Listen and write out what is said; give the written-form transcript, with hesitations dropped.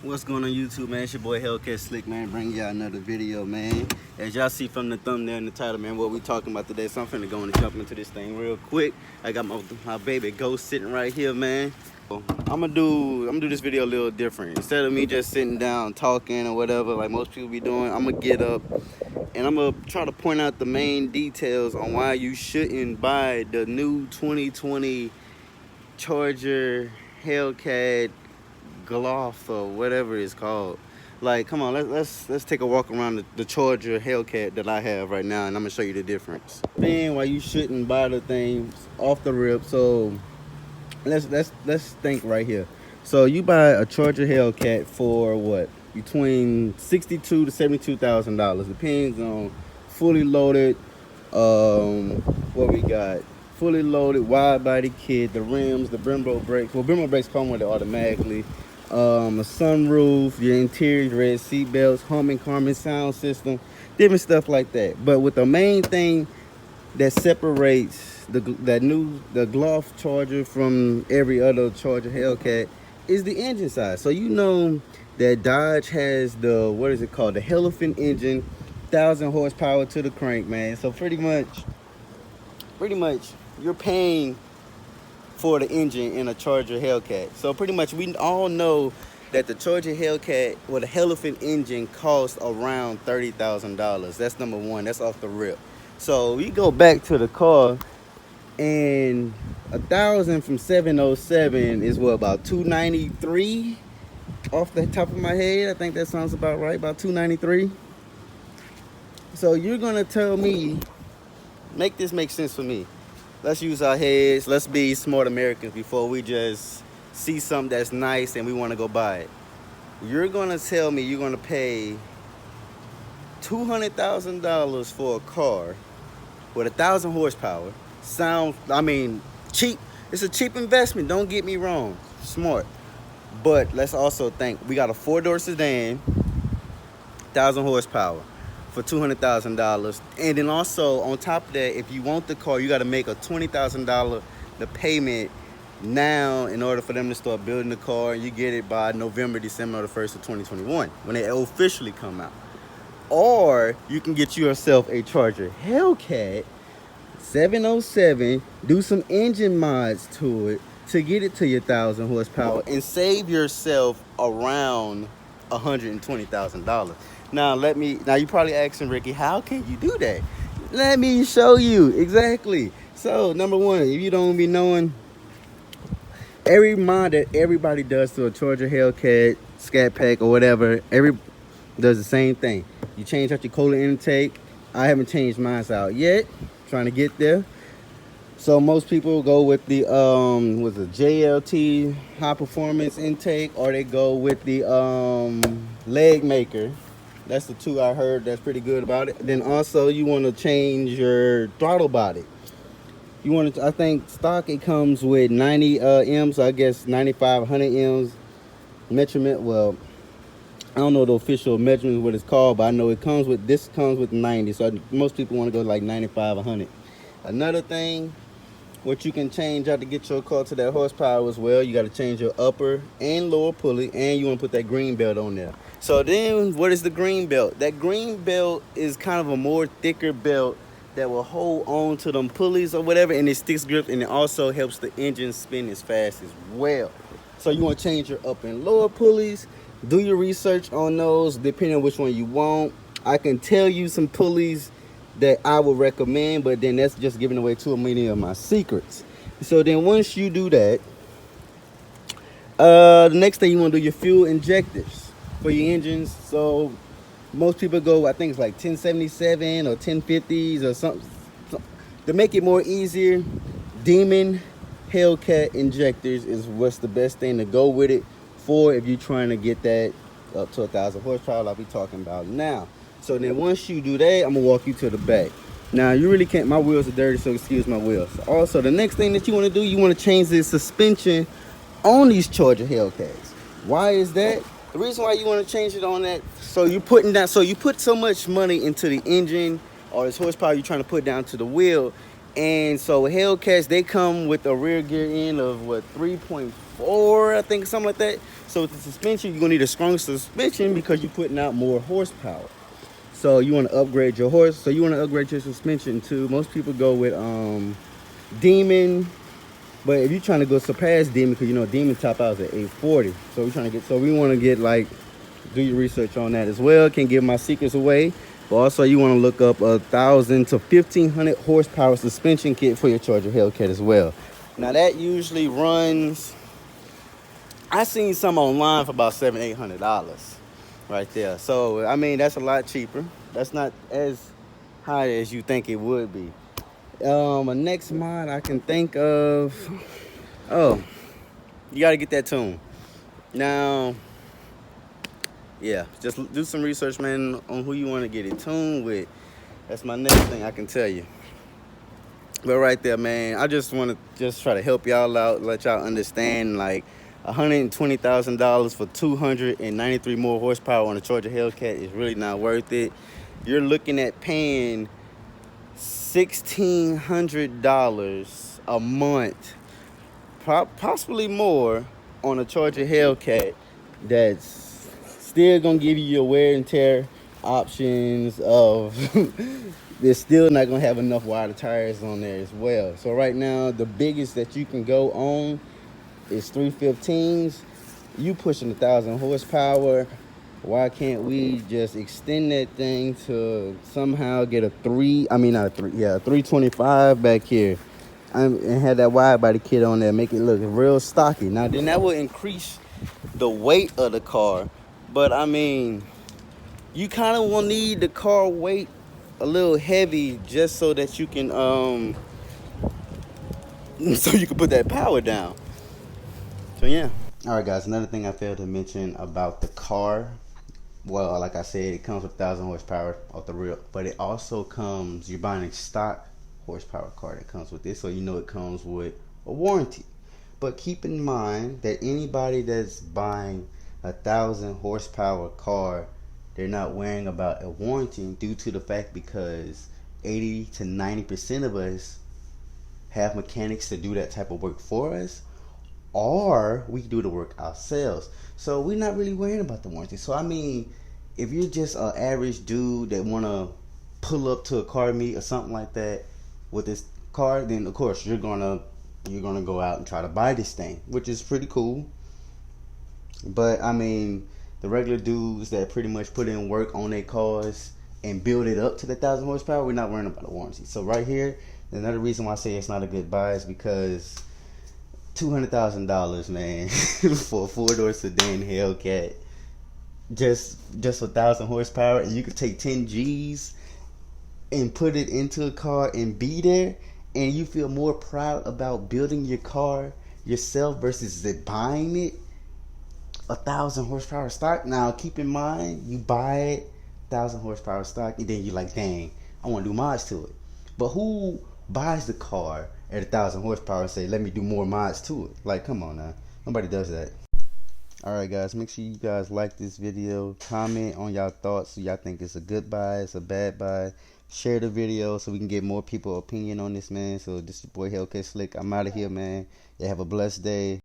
What's going on YouTube, man? It's your boy Hellcat Slick, man. Bringing y'all another video, man. As y'all see from the thumbnail and the title, man, what we talking about today. So I'm finna go and jump into this thing real quick. I got my baby Ghost sitting right here, man. I'm gonna do this video a little different. Instead of me just sitting down talking or whatever like most people be doing, I'm gonna get up and I'm gonna try to point out the main details on why you shouldn't buy the new 2020 Charger Hellcat Ghoul or whatever it's called. Like, come on, let's take a walk around the Charger Hellcat that I have right now, and I'm gonna show you the difference. Why you shouldn't buy the things off the rip. So let's think right here. So you buy a Charger Hellcat for what? Between $62,000 to $72,000. Depends on fully loaded. What we got? Fully loaded wide body kit, the rims, the Brembo brakes. Well, Brembo brakes come with it automatically. A sunroof, your interior, red seat belts, humming Carmen sound system, different stuff like that. But with the main thing that separates the Ghoul Charger from every other Charger Hellcat is the engine side. So you know that Dodge has the, what is it called, the Elephant engine, 1,000 horsepower to the crank, man. So pretty much you're paying for the engine in a Charger Hellcat. So pretty much we all know that the Charger Hellcat with a Elephant engine costs around $30,000. That's number one. That's off the rip. So we go back to the car, and 1,000 from 707 is what, about 293 off the top of my head. I think that sounds about right, about 293. So you're gonna tell me, make this make sense for me. Let's use our heads. Let's be smart Americans before we just see something that's nice and we want to go buy it. You're going to tell me you're going to pay $200,000 for a car with 1,000 horsepower. Cheap. It's a cheap investment. Don't get me wrong. Smart. But let's also think, we got a 4-door sedan, 1,000 horsepower, for $200,000. And then also on top of that, if you want the car, you got to make a $20,000 the payment now in order for them to start building the car. You get it by November, December the 1st of 2021 when they officially come out. Or you can get yourself a Charger Hellcat 707, do some engine mods to it to get it to your 1,000 horsepower and save yourself around $120,000. Now you're probably asking, Ricky, how can you do that? Let me show you exactly. So number one, if you don't be knowing, every mod that everybody does to a Charger Hellcat, scat pack or whatever, does the same thing. You change out your coolant intake. I haven't changed mine out yet, trying to get there. So most people go with the JLT high performance intake, or they go with the leg maker. That's the two I heard that's pretty good about it. Then also you want to change your throttle body. You want to, I think stock it comes with 90 M's, so I guess 95, 100 M's measurement. Well, I don't know the official measurement what it's called, but I know this comes with 90. So most people want to go like 95, 100. Another thing, what you can change out to get your car to that horsepower as well, you got to change your upper and lower pulley, and you want to put that green belt on there. So then what is the green belt? That green belt is kind of a more thicker belt that will hold on to them pulleys or whatever, and it sticks grip, and it also helps the engine spin as fast as well. So you want to change your upper and lower pulleys. Do your research on those depending on which one you want. I can tell you some pulleys that I would recommend, but then that's just giving away too many of my secrets. So then once you do that, the next thing you want to do, your fuel injectors for your engines. So most people go, I think it's like 1077 or 1050s or something. To make it more easier, Demon Hellcat injectors is what's the best thing to go with it for if you're trying to get that up to 1,000 horsepower like we talking about now. So then once you do that, I'm gonna walk you to the back. Now you really can't, my wheels are dirty, so excuse my wheels. Also, the next thing that you want to do, you want to change the suspension on these Charger Hellcats. Why is that? The reason why you want to change it on that, so you put so much money into the engine or this horsepower you're trying to put down to the wheel, and so Hellcats, they come with a rear gear end of what, 3.4 4, I think, something like that. So with the suspension, you're gonna need a stronger suspension because you're putting out more horsepower. So you want to upgrade your suspension to, most people go with Demon, but if you're trying to go surpass Demon, because you know Demon top out is at 840, so we want to get, like, do your research on that as well. Can't give my secrets away, but also you want to look up 1,000 to 1,500 horsepower suspension kit for your Charger Hellcat as well. Now that usually runs, I seen some online for about $700-800 right there. So I mean, that's a lot cheaper. That's not as high as you think it would be. A next mod I can think of, oh, you got to get that tune. Now, yeah, just do some research, man, on who you want to get it tuned with. That's my next thing I can tell you. But right there, man, I just want to try to help y'all out, let y'all understand, like, $120,000 for 293 more horsepower on a Charger Hellcat is really not worth it. You're looking at paying $1,600 a month, possibly more, on a Charger Hellcat that's still gonna give you your wear and tear options of they're still not gonna have enough wider tires on there as well. So right now, the biggest that you can go on is 315s. You pushing 1,000 horsepower. Why can't we just extend that thing to somehow get a 325 back here, and have that wide body kit on there, make it look real stocky. Now then that will increase the weight of the car, but I mean, you kind of will need the car weight a little heavy just so that you can put that power down. So yeah. All right, guys, another thing I failed to mention about the car, well, like I said, it comes with 1,000 horsepower off the rip, but it also comes, you're buying a stock horsepower car that comes with this, so you know it comes with a warranty. But keep in mind that anybody that's buying 1,000 horsepower car, they're not worrying about a warranty due to the fact because 80 to 90% of us have mechanics to do that type of work for us, or we do the work ourselves. So we're not really worrying about the warranty. So I mean, if you're just an average dude that want to pull up to a car meet or something like that with this car, then of course you're gonna go out and try to buy this thing, which is pretty cool. But I mean, the regular dudes that pretty much put in work on their cars and build it up to the 1,000 horsepower, we're not worrying about the warranty. So right here, another reason why I say it's not a good buy is because $200,000, man, for a 4-door sedan Hellcat, just 1,000 horsepower, and you could take 10 G's and put it into a car and be there, and you feel more proud about building your car yourself versus buying it 1,000 horsepower stock. Now keep in mind, you buy it 1,000 horsepower stock, and then you're like, dang, I want to do mods to it. But who buys the car at 1,000 horsepower and say, let me do more mods to it? Like, come on now, nobody does that. Alright guys, make sure you guys like this video, comment on y'all thoughts. So y'all think it's a good buy, it's a bad buy. Share the video so we can get more people opinion on this, man. So this is your boy Hellcat Slick. I'm out of here, man. Y'all have a blessed day.